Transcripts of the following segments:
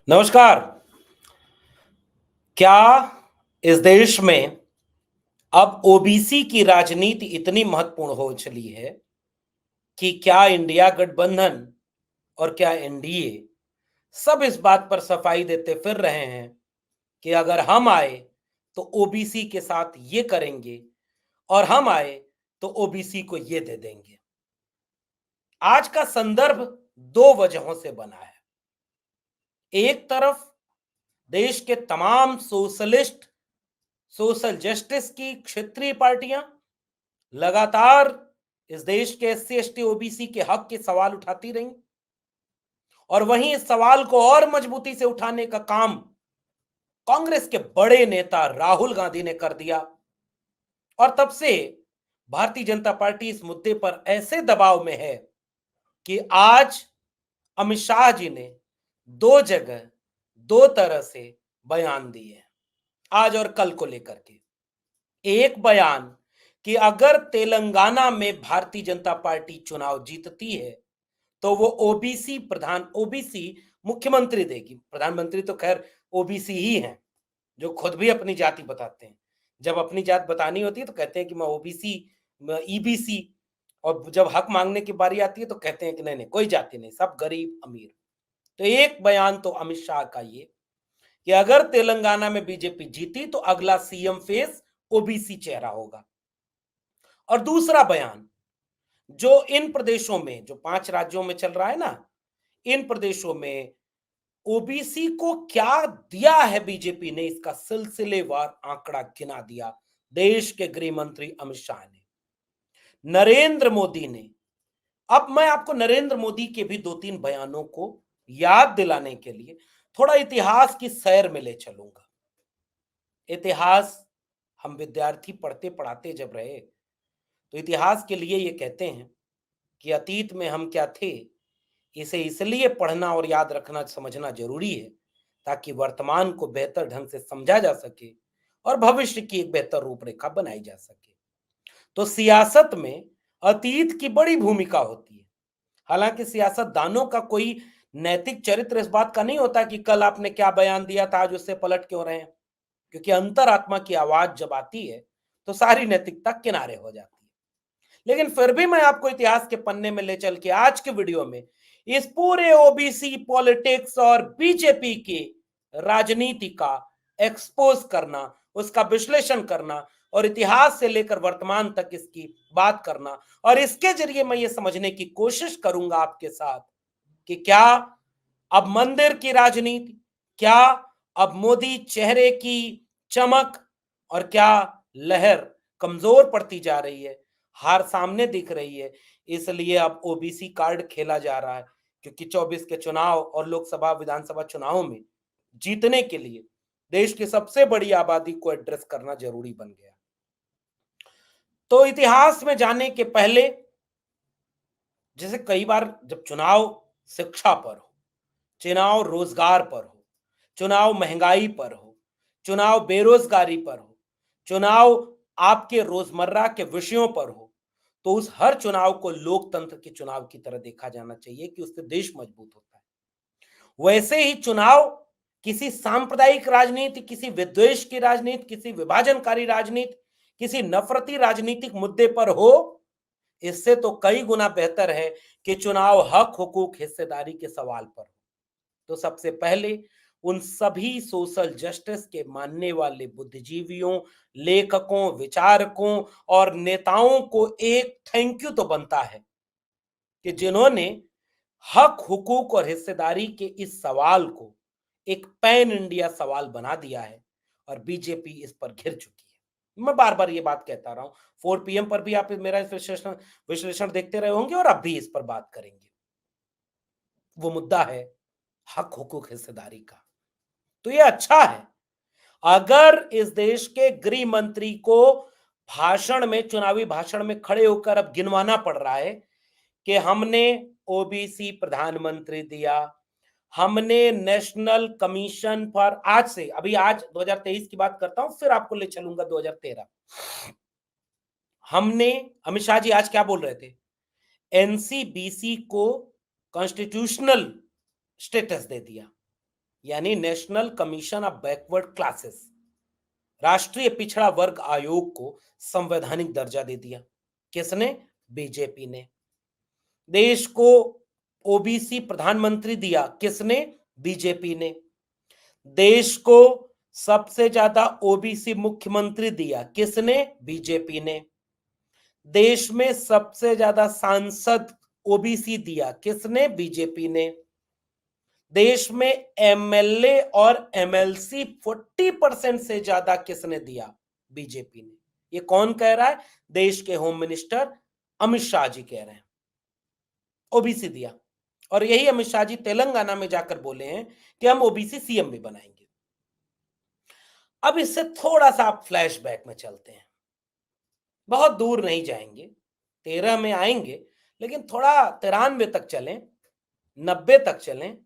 नमस्कार। क्या इस देश में अब ओबीसी की राजनीति इतनी महत्वपूर्ण हो चली है कि क्या इंडिया गठबंधन और क्या एनडीए सब इस बात पर सफाई देते फिर रहे हैं कि अगर हम आए तो ओबीसी के साथ ये करेंगे और हम आए तो ओबीसी को ये दे देंगे। आज का संदर्भ दो वजहों से बना है। एक तरफ देश के तमाम सोशल जस्टिस की क्षेत्रीय पार्टियां लगातार इस देश के एससी एसटी ओबीसी के हक के सवाल उठाती रही और वहीं इस सवाल को और मजबूती से उठाने का काम कांग्रेस के बड़े नेता राहुल गांधी ने कर दिया। और तब से भारतीय जनता पार्टी इस मुद्दे पर ऐसे दबाव में है कि आज अमित शाह जी ने दो जगह दो तरह से बयान दिए हैं, आज और कल को लेकर के। एक बयान कि अगर तेलंगाना में भारतीय जनता पार्टी चुनाव जीतती है तो वो ओबीसी मुख्यमंत्री देगी। प्रधानमंत्री तो खैर ओबीसी ही हैं, जो खुद भी अपनी जाति बताते हैं। जब अपनी जात बतानी होती है तो कहते हैं कि मैं ओबीसी, ईबीसी, और जब हक मांगने की बारी आती है तो कहते हैं कि नहीं नहीं, कोई जाति नहीं, सब गरीब अमीर। तो एक बयान तो अमित शाह का ये कि अगर तेलंगाना में बीजेपी जीती तो अगला सीएम फेस ओबीसी चेहरा होगा। और दूसरा बयान जो इन प्रदेशों में, जो 5 राज्यों में चल रहा है ना, इन प्रदेशों में ओबीसी को क्या दिया है बीजेपी ने, इसका सिलसिलेवार आंकड़ा गिना दिया देश के गृह मंत्री अमित शाह ने। नरेंद्र मोदी ने, अब मैं आपको नरेंद्र मोदी के भी 2-3 बयानों को याद दिलाने के लिए थोड़ा इतिहास की सैर में ले चलूंगा। इतिहास हम विद्यार्थी पढ़ते पढ़ाते जब रहे तो इतिहास के लिए ये कहते हैं कि अतीत में हम क्या थे, इसे इसलिए पढ़ना और याद रखना समझना जरूरी है ताकि वर्तमान को बेहतर ढंग से समझा जा सके और भविष्य की एक बेहतर रूपरेखा बनाई जा सके। तो सियासत में अतीत की बड़ी भूमिका होती है। हालांकि सियासतदानों का कोई नैतिक चरित्र इस बात का नहीं होता कि कल आपने क्या बयान दिया था आज उससे पलट क्यों रहे हैं, क्योंकि अंतरात्मा की आवाज जब आती है तो सारी नैतिकता किनारे हो जाती है। लेकिन फिर भी मैं आपको इतिहास के पन्ने में ले चल के आज के वीडियो में इस पूरे ओबीसी पॉलिटिक्स और बीजेपी की राजनीति का एक्सपोज करना, उसका विश्लेषण करना और इतिहास से लेकर वर्तमान तक इसकी बात करना, और इसके जरिए मैं ये समझने की कोशिश करूंगा आपके साथ कि क्या अब मंदिर की राजनीति, क्या अब मोदी चेहरे की चमक और क्या लहर कमजोर पड़ती जा रही है, हार सामने दिख रही है, इसलिए अब ओबीसी कार्ड खेला जा रहा है। क्योंकि 24 के चुनाव और लोकसभा विधानसभा चुनावों में जीतने के लिए देश की सबसे बड़ी आबादी को एड्रेस करना जरूरी बन गया। तो इतिहास में जाने के पहले, जैसे कई बार जब चुनाव शिक्षा पर हो, चुनाव रोजगार पर हो, चुनाव महंगाई पर हो, चुनाव बेरोजगारी पर हो, चुनाव आपके रोजमर्रा के विषयों पर हो, तो उस हर चुनाव को लोकतंत्र के चुनाव की तरह देखा जाना चाहिए कि उससे देश मजबूत होता है। वैसे ही चुनाव किसी सांप्रदायिक राजनीति, किसी विद्वेष की राजनीति, किसी विभाजनकारी राजनीति, किसी नफरती राजनीतिक मुद्दे पर हो, इससे तो कई गुना बेहतर है कि चुनाव हक हुकूक हिस्सेदारी के सवाल पर हो। तो सबसे पहले उन सभी सोशल जस्टिस के मानने वाले बुद्धिजीवियों, लेखकों, विचारकों और नेताओं को एक थैंक यू तो बनता है कि जिन्होंने हक हुकूक और हिस्सेदारी के इस सवाल को एक पैन इंडिया सवाल बना दिया है और बीजेपी इस पर घिर चुकी है। मैं बार बार ये बात कहता रहा हूं, 4 PM पर भी आप मेरा विश्लेषण विश्लेषण देखते रहे होंगे और अब भी इस पर बात करेंगे। वो मुद्दा है हक हुकूक हिस्सेदारी का। तो ये अच्छा है अगर इस देश के गृह मंत्री को भाषण में, चुनावी भाषण में खड़े होकर अब गिनवाना पड़ रहा है कि हमने ओबीसी प्रधानमंत्री दिया, हमने नेशनल कमीशन पर, आज से, अभी आज 2023 की बात करता हूं फिर आपको ले चलूंगा 2013। हमने, अमित शाह जी आज क्या बोल रहे थे, एनसीबीसी को कॉन्स्टिट्यूशनल स्टेटस दे दिया। यानी national commission of backward classes, राष्ट्रीय पिछड़ा वर्ग आयोग को संवैधानिक दर्जा दे दिया। किसने? बीजेपी ने। देश को ओबीसी प्रधानमंत्री दिया। किसने? बीजेपी ने। देश को सबसे ज्यादा ओबीसी मुख्यमंत्री दिया। किसने? बीजेपी ने। देश में सबसे ज्यादा सांसद ओबीसी दिया। किसने? बीजेपी ने। देश में एमएलए और एमएलसी 40% से ज्यादा किसने दिया? बीजेपी ने। ये कौन कह रहा है? देश के होम मिनिस्टर अमित शाह जी कह रहे हैं। ओबीसी दिया। और यही अमित शाह जी तेलंगाना में जाकर बोले हैं कि हम ओबीसी सीएम भी बनाएंगे। अब इससे थोड़ा सा आप फ्लैशबैक में चलते हैं, बहुत दूर नहीं जाएंगे, 13 में आएंगे, लेकिन थोड़ा 93 तक चलें, 90 तक चलें,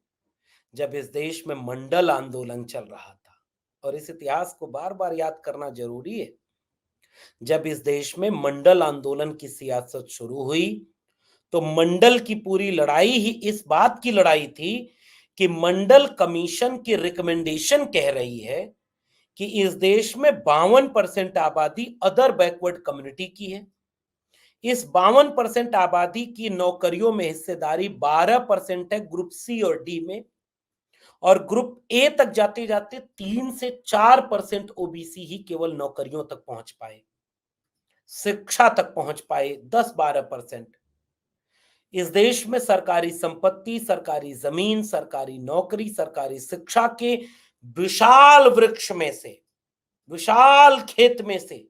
जब इस देश में मंडल आंदोलन चल रहा था। और इस इतिहास को बार बार याद करना जरूरी है। जब इस देश में मंडल आंदोलन की सियासत शुरू हुई तो मंडल की पूरी लड़ाई ही इस बात की लड़ाई थी कि मंडल कमीशन की रिकमेंडेशन कह रही है कि इस देश में 52% आबादी अदर बैकवर्ड कम्युनिटी की है। इस 52% आबादी की नौकरियों में हिस्सेदारी 12% है ग्रुप सी और डी में, और ग्रुप ए तक जाते जाते 3 से 4% ओबीसी ही केवल नौकरियों तक पहुंच पाए, शिक्षा तक पहुंच पाए 10-12%। इस देश में सरकारी संपत्ति, सरकारी जमीन, सरकारी नौकरी, सरकारी शिक्षा के विशाल वृक्ष में से, विशाल खेत में से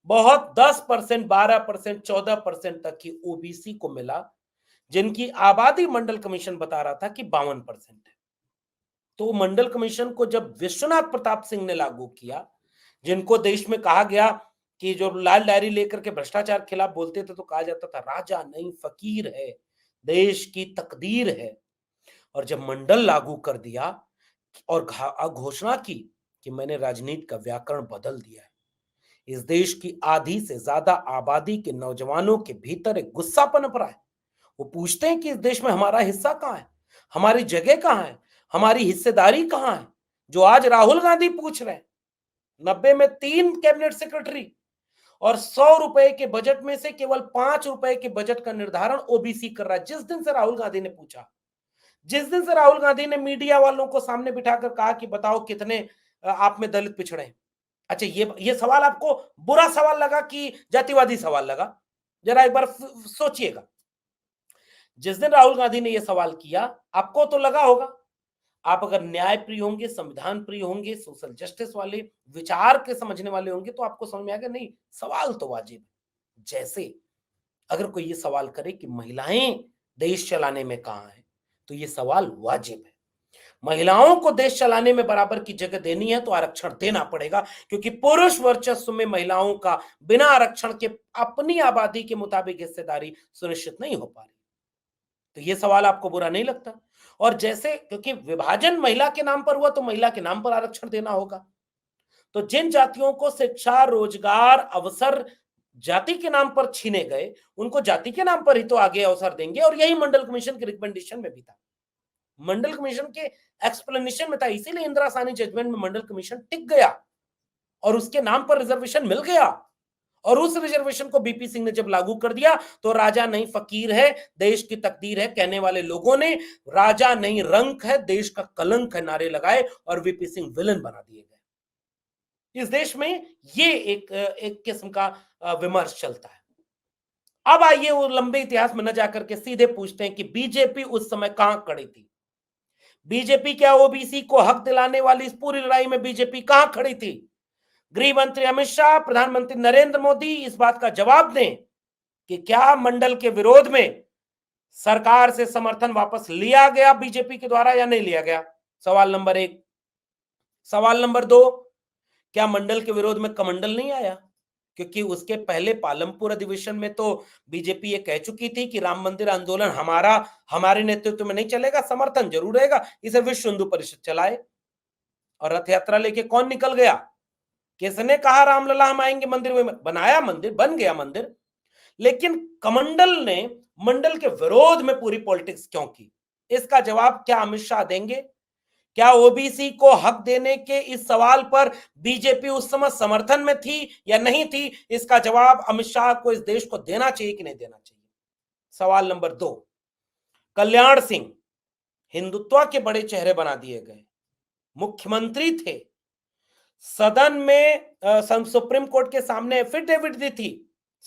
बहुत 10%, 12%, 14% तक ही ओबीसी को मिला, जिनकी आबादी मंडल कमीशन बता रहा था कि 52% है। तो मंडल कमीशन को जब विश्वनाथ प्रताप सिंह ने लागू किया, जिनको देश में कहा गया कि जो लाल डायरी लेकर के भ्रष्टाचार खिलाफ बोलते थे तो कहा जाता था राजा नहीं फकीर है, देश की तकदीर है। और जब मंडल लागू कर दिया और घोषणा की कि मैंने राजनीति का व्याकरण बदल दिया है, इस देश की आधी से ज्यादा आबादी के नौजवानों के भीतर एक गुस्सा पनप रहा है। वो पूछते हैं कि इस देश में हमारा हिस्सा कहां है, हमारी जगह कहां है, हमारी हिस्सेदारी कहां है, जो आज राहुल गांधी पूछ रहे हैं। 90 में 3 कैबिनेट सेक्रेटरी और 100 रुपए के बजट में से केवल 5 रुपए के बजट का निर्धारण ओबीसी कर रहा है। जिस दिन से राहुल गांधी ने पूछा, जिस दिन से राहुल गांधी ने मीडिया वालों को सामने बिठाकर कहा कि बताओ कितने आप में दलित पिछड़े हैं। अच्छा, ये सवाल आपको बुरा सवाल लगा कि जातिवादी सवाल लगा? जरा एक बार सोचिएगा। जिस दिन राहुल गांधी ने यह सवाल किया, आपको तो लगा होगा, आप अगर न्याय प्रिय होंगे, संविधान प्रिय होंगे, सोशल जस्टिस वाले विचार के समझने वाले होंगे, तो आपको समझ में आएगा नहीं, सवाल तो वाजिब है। जैसे अगर कोई ये सवाल करे कि महिलाएं देश चलाने में कहां है, तो ये सवाल वाजिब है। महिलाओं को देश चलाने में बराबर की जगह देनी है तो आरक्षण देना पड़ेगा, क्योंकि पुरुष वर्चस्व में महिलाओं का बिना आरक्षण के अपनी आबादी के मुताबिक हिस्सेदारी सुनिश्चित नहीं हो पा रही। तो ये सवाल आपको बुरा नहीं लगता? और जैसे क्योंकि विभाजन महिला के नाम पर हुआ तो महिला के नाम पर आरक्षण देना होगा, तो जिन जातियों को शिक्षा, रोजगार, अवसर जाति के नाम पर छीने गए, उनको जाति के नाम पर ही तो आगे अवसर देंगे। और यही मंडल कमीशन के रिकमेंडेशन में भी था, मंडल कमीशन के एक्सप्लेनेशन में था। इसीलिए इंदिरा साहनी जजमेंट में मंडल कमीशन टिक गया और उसके नाम पर रिजर्वेशन मिल गया। और उस रिजर्वेशन को बीपी सिंह ने जब लागू कर दिया तो राजा नहीं फकीर है, देश की तकदीर है कहने वाले लोगों ने राजा नहीं रंक है, देश का कलंक है नारे लगाए और वीपी सिंह विलन बना दिए गए। इस देश में ये एक किस्म का विमर्श चलता है। अब आइए वो लंबे इतिहास में न जाकर के सीधे पूछते हैं कि बीजेपी उस समय कहां खड़ी थी। बीजेपी क्या ओबीसी को हक दिलाने वाली इस पूरी लड़ाई में बीजेपी कहां खड़ी थी? गृह मंत्री अमित शाह, प्रधानमंत्री नरेंद्र मोदी इस बात का जवाब दें कि क्या मंडल के विरोध में सरकार से समर्थन वापस लिया गया बीजेपी के द्वारा या नहीं लिया गया? सवाल नंबर 1। सवाल नंबर 2, क्या मंडल के विरोध में कमंडल नहीं आया? क्योंकि उसके पहले पालमपुर अधिवेशन में तो बीजेपी ये कह चुकी थी कि राम मंदिर आंदोलन हमारे नेतृत्व में नहीं चलेगा, समर्थन जरूर रहेगा, इसे विश्व हिंदू परिषद चलाए। और रथ यात्रा लेके कौन निकल गया? किसने कहा रामलला हम आएंगे मंदिर में? बनाया मंदिर, बन गया मंदिर। लेकिन कमंडल ने मंडल के विरोध में पूरी पॉलिटिक्स क्यों की? इसका जवाब क्या अमित शाह देंगे क्या ओबीसी को हक देने के इस सवाल पर बीजेपी उस समय समर्थन में थी या नहीं थी? इसका जवाब अमित शाह को इस देश को देना चाहिए कि नहीं देना चाहिए। सवाल नंबर 2, कल्याण सिंह हिंदुत्व के बड़े चेहरे बना दिए गए, मुख्यमंत्री थे, सदन में सुप्रीम कोर्ट के सामने एफिडेविट दी थी,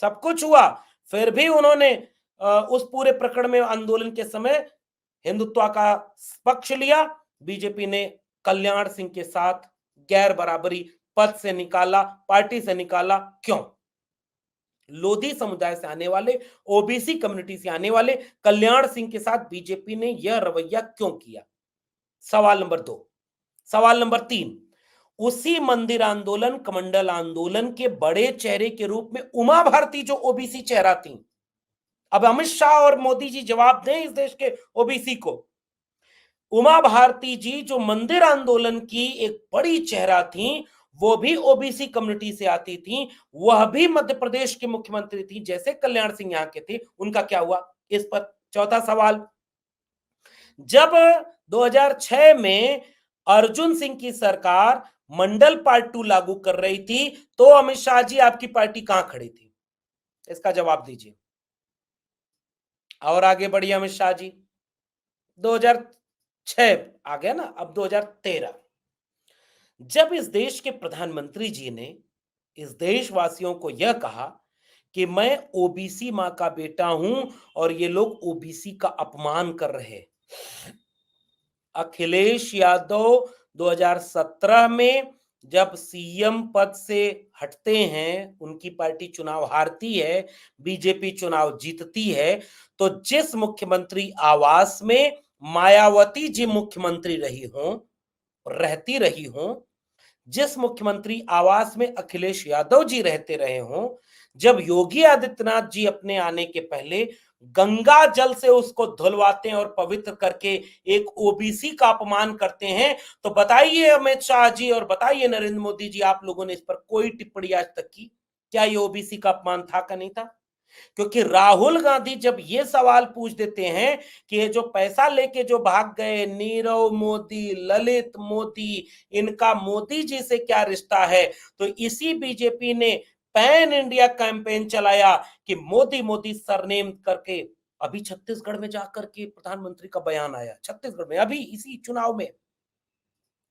सब कुछ हुआ, फिर भी उन्होंने उस पूरे प्रकरण में आंदोलन के समय हिंदुत्व का पक्ष लिया। बीजेपी ने कल्याण सिंह के साथ गैर बराबरी पद से निकाला, पार्टी से निकाला। क्यों? लोधी समुदाय से आने वाले, ओबीसी कम्युनिटी से आने वाले कल्याण सिंह के साथ बीजेपी ने यह रवैया क्यों किया? सवाल नंबर 2। सवाल नंबर 3, उसी मंदिर आंदोलन, कमंडल आंदोलन के बड़े चेहरे के रूप में उमा भारती जो ओबीसी चेहरा थी, अब अमित शाह और मोदी जी जवाब दें इस देश के ओबीसी को। उमा भारती जी जो मंदिर आंदोलन की एक बड़ी चेहरा थी, वो भी ओबीसी कम्युनिटी से आती थी, वह भी मध्य प्रदेश के मुख्यमंत्री थी जैसे कल्याण सिंह यहां के थे। उनका क्या हुआ इस पर? चौथा सवाल, जब 2006 में अर्जुन सिंह की सरकार मंडल पार्ट 2 लागू कर रही थी, तो अमित शाह जी आपकी पार्टी कहां खड़ी थी? इसका जवाब दीजिए। और आगे बढ़िए अमित शाह जी, 2006 आ गया ना, अब 2013, जब इस देश के प्रधानमंत्री जी ने इस देशवासियों को यह कहा कि मैं ओबीसी मां का बेटा हूं और ये लोग ओबीसी का अपमान कर रहे हैं। अखिलेश यादव 2017 में जब सीएम पद से हटते हैं, उनकी पार्टी चुनाव हारती है, बीजेपी चुनाव जीतती है, तो जिस मुख्यमंत्री आवास में मायावती जी मुख्यमंत्री रही हों, रहती रही हों, जिस मुख्यमंत्री आवास में अखिलेश यादव जी रहते रहे हों, जब योगी आदित्यनाथ जी अपने आने के पहले गंगा जल से उसको धुलवाते हैं और पवित्र करके एक ओबीसी का अपमान करते हैं, तो बताइए अमित शाह जी और बताइए नरेंद्र मोदी जी, आप लोगों ने इस पर कोई टिप्पणी आज तक की? क्या ये ओबीसी का अपमान था का नहीं था? क्योंकि राहुल गांधी जब ये सवाल पूछ देते हैं कि ये जो पैसा लेके जो भाग गए नीरव मोदी, ललित मोदी, इनका मोदी जी से क्या रिश्ता है, तो इसी बीजेपी ने पैन इंडिया कैंपेन चलाया कि मोदी मोदी सरनेम करके। अभी छत्तीसगढ़ में जाकर के प्रधानमंत्री का बयान आया, छत्तीसगढ़ में अभी इसी चुनाव में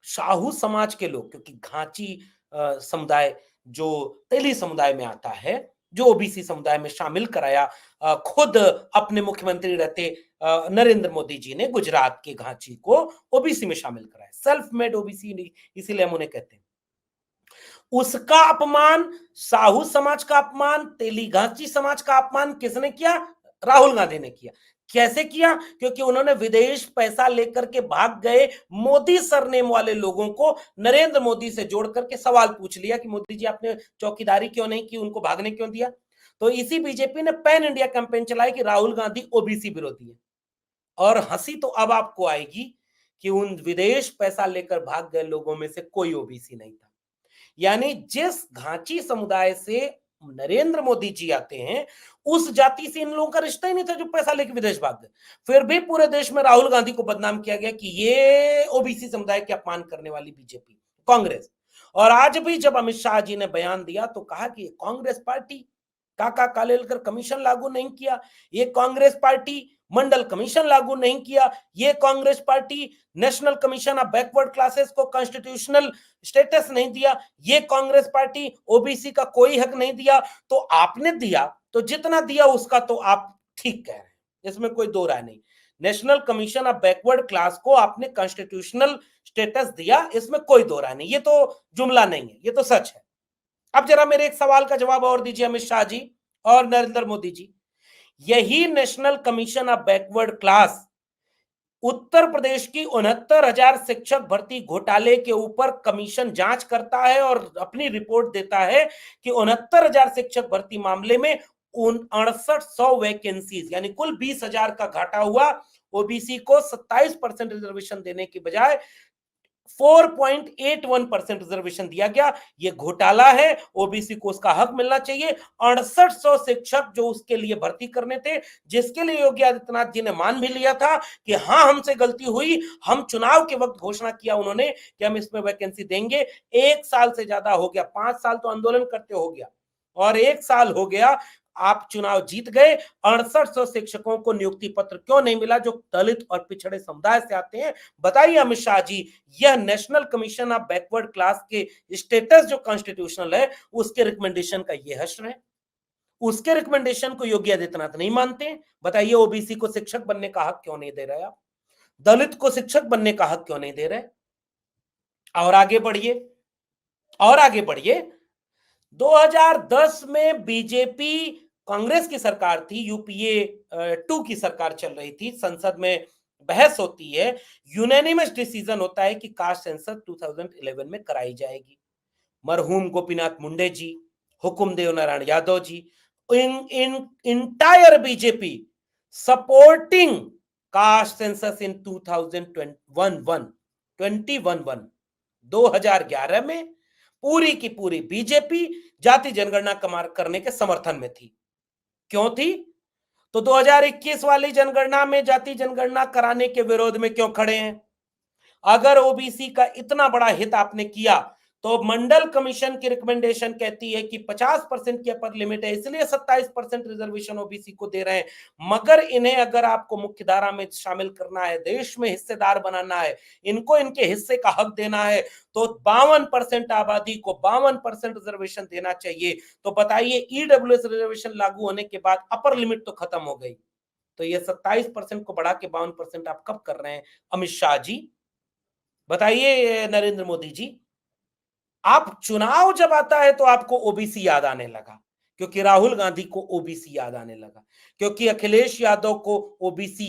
साहू समाज के लोग, क्योंकि घाची समुदाय जो तेली समुदाय में आता है, जो ओबीसी समुदाय में शामिल कराया, खुद अपने मुख्यमंत्री रहते नरेंद्र मोदी जी ने गुजरात के घाची को ओबीसी में शामिल कराया, सेल्फ मेड ओबीसी, इसीलिए हम उन्हें कहते हैं। उसका अपमान, साहू समाज का अपमान, तेली घाची समाज का अपमान किसने किया? राहुल गांधी ने किया। कैसे किया? क्योंकि उन्होंने विदेश पैसा लेकर के भाग गए मोदी सरनेम वाले लोगों को नरेंद्र मोदी से जोड़ करके सवाल पूछ लिया कि मोदी जी आपने चौकीदारी क्यों नहीं की, उनको भागने क्यों दिया? तो इसी बीजेपी ने पैन इंडिया कैंपेन चलाई कि राहुल गांधी ओबीसी विरोधी है। और हंसी तो अब आपको आएगी कि उन विदेश पैसा लेकर भाग गए लोगों में से कोई ओबीसी नहीं था। यानी जिस घाची समुदाय से नरेंद्र मोदी जी आते हैं, उस जाति से इन लोगों का रिश्ता ही नहीं था जो पैसा लेके विदेश भाग गए। फिर भी पूरे देश में राहुल गांधी को बदनाम किया गया कि ये ओबीसी समुदाय के अपमान करने वाली बीजेपी, कांग्रेस। और आज भी जब अमित शाह जी ने बयान दिया तो कहा कि कांग्रेस पार्टी काका कालेलकर कमीशन लागू नहीं किया, ये कांग्रेस पार्टी मंडल कमीशन लागू नहीं किया, ये Congress party national commission of backward classes को कॉन्स्टिट्यूशनल स्टेटस नहीं दिया, ये कांग्रेस पार्टी ओबीसी का कोई हक नहीं दिया। तो आपने दिया, तो जितना दिया उसका तो आप ठीक कह रहे हैं, इसमें कोई दो राय नहीं। National commission of backward class को आपने कॉन्स्टिट्यूशनल स्टेटस दिया, इसमें कोई दो राय नहीं, ये तो जुमला नहीं है, ये तो सच है। अब जरा मेरे एक सवाल का जवाब और दीजिए अमित शाह जी और नरेंद्र मोदी जी। यही national commission of backward class Uttar Pradesh की 69,000 शिक्षक भर्ती घोटाले के ऊपर कमीशन जांच करता है और अपनी रिपोर्ट देता है कि 69,000 शिक्षक भर्ती मामले में 6800 वैकेंसीज यानी कुल 20,000 का घाटा हुआ। ओबीसी को 27% रिजर्वेशन देने की बजाय 4.81% रिजर्वेशन दिया गया। ये घोटाला है, ओबीसी को उसका हक मिलना चाहिए। 6800 शिक्षक जो उसके लिए भर्ती करने थे, जिसके लिए योगी आदित्यनाथ जी ने मान भी लिया था कि हाँ हमसे गलती हुई, हम चुनाव के वक्त घोषणा किया उन्होंने कि हम इसमें वैकेंसी देंगे। 1 साल से ज्यादा हो गया, 5 साल तो आंदोलन करते हो गया और 1 साल हो गया, आप चुनाव जीत गए। 6800 शिक्षकों को नियुक्ति पत्र क्यों नहीं मिला जो दलित और पिछड़े समुदाय से आते हैं? बताइए अमित शाह जी, यह national commission of backward class के स्टेटस जो कॉन्स्टिट्यूशनल है, उसके रिकमेंडेशन का यह हश्र है। उसके रिकमेंडेशन को योगी आदित्यनाथ नहीं मानते। बताइए ओबीसी को शिक्षक बनने का हक क्यों नहीं दे रहे आप? दलित को शिक्षक बनने का हक क्यों नहीं दे रहे? और आगे बढ़िए, और आगे बढ़िए। 2010 में बीजेपी कांग्रेस की सरकार थी, यूपीए 2 की सरकार चल रही थी, संसद में बहस होती है, यूनानिमस डिसीजन होता है कि कास्ट सेंसस 2011 में कराई जाएगी। मरहूम Gopinath Munde ji, Hukumdev Narayan Yadav ji, in entire BJP supporting caste census in 2011 2011 में पूरी की पूरी बीजेपी जाति जनगणना करने के समर्थन में थी। क्यों थी? तो 2021 वाली जनगणना में जाति जनगणना कराने के विरोध में क्यों खड़े हैं? अगर ओबीसी का इतना बड़ा हित आपने किया तो मंडल कमीशन की रिकमेंडेशन कहती है कि 50% की अपर लिमिट है, इसलिए 27% रिजर्वेशन ओबीसी को दे रहे हैं। मगर इन्हें अगर आपको मुख्यधारा में शामिल करना है, देश में हिस्सेदार बनाना है, इनको इनके हिस्से का हक देना है, तो 52% आबादी को 52% रिजर्वेशन देना चाहिए। तो बताइए ईडब्ल्यूएस रिजर्वेशन लागू होने के बाद अपर लिमिट तो खत्म हो गई, तो ये 27% को बढ़ा के 52% आप कब कर रहे हैं अमित शाह जी? बताइए नरेंद्र मोदी जी। आप चुनाव जब आता है तो आपको ओबीसी याद आने लगा, क्योंकि राहुल गांधी को ओबीसी याद आने लगा, क्योंकि अखिलेश यादव को ओबीसी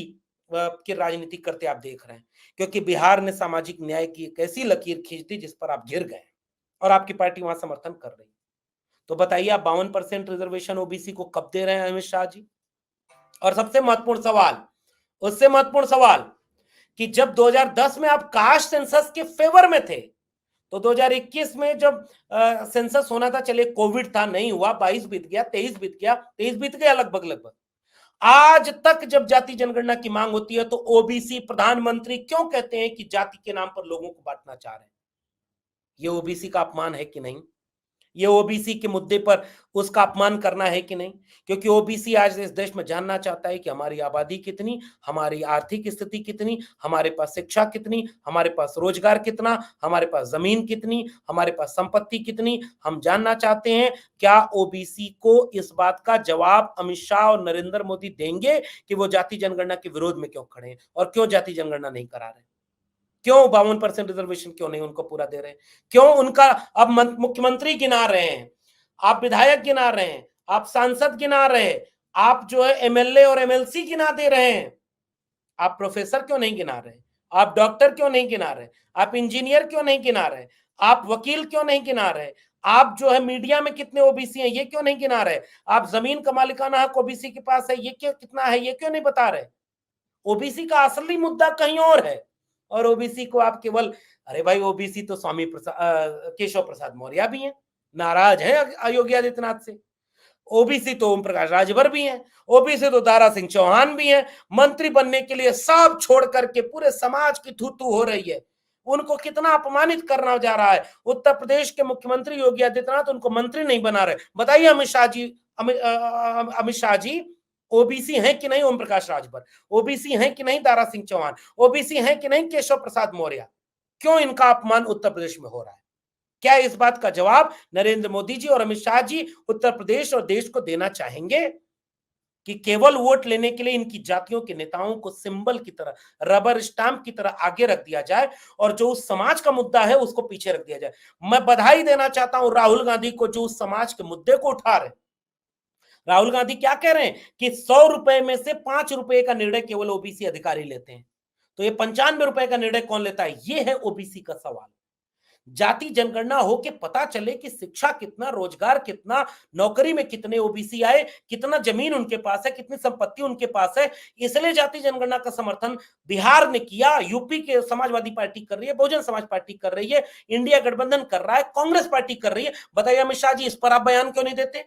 की राजनीति करते आप देख रहे हैं, क्योंकि बिहार ने सामाजिक न्याय की एक ऐसी लकीर खींच दी जिस पर आप गिर गए और आपकी पार्टी वहां समर्थन कर रही। तो बताइए आप 52% रिजर्वेशन ओबीसी को कब दे रहे हैं अमित शाह जी? और सबसे महत्वपूर्ण सवाल, उससे महत्वपूर्ण सवाल कि जब 2010 में आप कास्ट सेंसस के फेवर में थे, तो 2021 में जब सेंसस होना था, चलिए कोविड था नहीं हुआ, 22 बीत गया, 23 बीत गया, 23 बीत गया लगभग लगभग, आज तक जब जाति जनगणना की मांग होती है तो ओबीसी प्रधानमंत्री क्यों कहते हैं कि जाति के नाम पर लोगों को बांटना चाह रहे हैं? ये ओबीसी का अपमान है कि नहीं? ये ओबीसी के मुद्दे पर उसका अपमान करना है कि नहीं? क्योंकि ओबीसी आज इस देश में जानना चाहता है कि हमारी आबादी कितनी, हमारी आर्थिक स्थिति कितनी, हमारे पास शिक्षा कितनी, हमारे पास रोजगार कितना, हमारे पास जमीन कितनी, हमारे पास संपत्ति कितनी, हम जानना चाहते हैं। क्या ओबीसी को इस बात का जवाब अमित शाह और नरेंद्र मोदी देंगे कि वो जाति जनगणना के विरोध में क्यों खड़े हैं और क्यों जाति जनगणना नहीं करा रहे? क्यों 52% रिजर्वेशन क्यों नहीं उनको पूरा दे रहे हैं? क्यों उनका अब मुख्यमंत्री गिना रहे हैं, आप विधायक गिना रहे हैं, आप सांसद गिना रहे हैं, आप जो है एमएलए और एमएलसी गिना दे रहे हैं, आप प्रोफेसर क्यों नहीं गिना रहे? आप डॉक्टर क्यों नहीं गिना रहे? आप इंजीनियर क्यों नहीं गिना रहे? आप वकील क्यों नहीं गिना रहे? आप जो है मीडिया में कितने ओबीसी हैं ये क्यों नहीं गिना रहे? आप जमीन का मालिकाना हक ओबीसी के पास है ये क्यों कितना है ये क्यों नहीं बता रहे? ओबीसी का असली मुद्दा कहीं और है और ओबीसी को आप केवल, अरे भाई ओबीसी तो स्वामी केशव प्रसाद मौर्य भी हैं, नाराज हैं योगी आदित्यनाथ से। ओबीसी तो ओम प्रकाश राजभर भी हैं, ओबीसी तो दारा सिंह चौहान भी हैं। मंत्री बनने के लिए सब छोड़ करके पूरे समाज की थू थू हो रही है। उनको कितना अपमानित करना जा रहा है। उत्तर प्रदेश के मुख्यमंत्री योगी आदित्यनाथ उनको मंत्री नहीं बना रहे। बताइए अमित शाह जी, अमित शाह जी, ओबीसी हैं कि नहीं ओम प्रकाश राजभर? ओबीसी हैं कि नहीं दारा सिंह चौहान? ओबीसी हैं कि नहीं केशव प्रसाद मौर्य? क्यों इनका अपमान उत्तर प्रदेश में हो रहा है? क्या इस बात का जवाब नरेंद्र मोदी जी और अमित शाह जी उत्तर प्रदेश और देश को देना चाहेंगे कि केवल वोट लेने के लिए इनकी जातियों के नेताओं को सिंबल की तरह, रबर स्टाम्प की तरह आगे रख दिया जाए और जो उस समाज का मुद्दा है उसको पीछे रख दिया जाए? मैं बधाई देना चाहता हूं राहुल गांधी को जो उस समाज के मुद्दे को उठा रहे। राहुल गांधी क्या कह रहे हैं कि 100 रुपए में से 5 रुपए का निर्णय केवल ओबीसी अधिकारी लेते हैं। तो ये 95 रुपए का निर्णय कौन लेता है? ये है ओबीसी का सवाल। जाति जनगणना हो के पता चले कि शिक्षा कितना, रोजगार कितना, नौकरी में कितने ओबीसी आए, कितना जमीन उनके पास है, कितनी संपत्ति उनके पास है। इसलिए जाति जनगणना का समर्थन बिहार ने किया, यूपी के समाजवादी पार्टी कर रही है, बहुजन समाज पार्टी कर रही है, इंडिया गठबंधन कर रहा है, कांग्रेस पार्टी कर रही है। बताइए अमित शाह जी, इस पर आप बयान क्यों नहीं देते?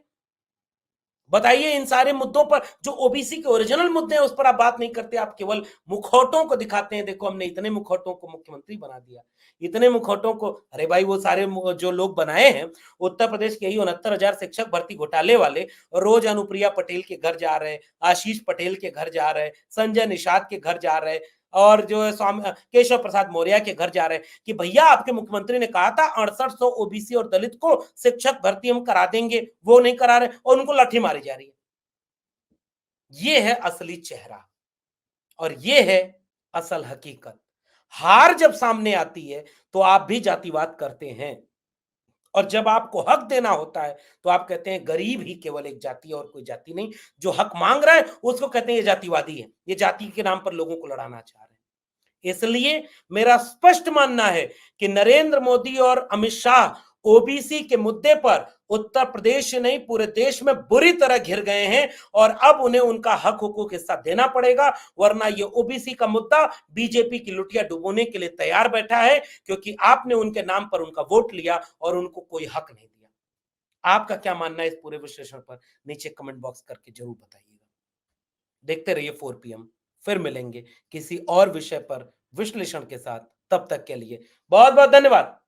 बताइए इन सारे मुद्दों पर, जो ओबीसी के ओरिजिनल मुद्दे हैं उस पर आप बात नहीं करते, आप केवल मुखौटों को दिखाते हैं। देखो हमने इतने मुखौटों को मुख्यमंत्री बना दिया, इतने मुखौटों को। अरे भाई वो सारे जो लोग बनाए हैं, उत्तर प्रदेश के ही 69,000 शिक्षक भर्ती घोटाले वाले रोज अनुप्रिया पटेल के घर जा रहे हैं, आशीष पटेल के घर जा रहे हैं, संजय निषाद के घर जा रहे हैं, और जो है स्वामी केशव प्रसाद मौर्य के घर जा रहे हैं कि भैया आपके मुख्यमंत्री ने कहा था 6800 ओबीसी और दलित को शिक्षक भर्ती हम करा देंगे, वो नहीं करा रहे और उनको लाठी मारी जा रही है। ये है असली चेहरा और ये है असल हकीकत। हार जब सामने आती है तो आप भी जातिवाद करते हैं, और जब आपको हक देना होता है तो आप कहते हैं गरीब ही केवल एक जाति है और कोई जाति नहीं। जो हक मांग रहा है उसको कहते हैं ये जातिवादी है, ये जाति के नाम पर लोगों को लड़ाना चाह रहे हैं। इसलिए मेरा स्पष्ट मानना है कि नरेंद्र मोदी और अमित शाह ओबीसी के मुद्दे पर उत्तर प्रदेश से नहीं पूरे देश में बुरी तरह घिर गए हैं, और अब उन्हें उनका हक हुकूक हिस्सा देना पड़ेगा, वरना ये ओबीसी का मुद्दा बीजेपी की लुटिया डुबोने के लिए तैयार बैठा है, क्योंकि आपने उनके नाम पर उनका वोट लिया और उनको कोई हक नहीं दिया। आपका क्या मानना है इस पूरे विश्लेषण पर? नीचे कमेंट बॉक्स करके जरूर बताइएगा। देखते रहिए 4 पीएम, फिर मिलेंगे किसी और विषय पर विश्लेषण के साथ। तब तक के लिए बहुत बहुत धन्यवाद।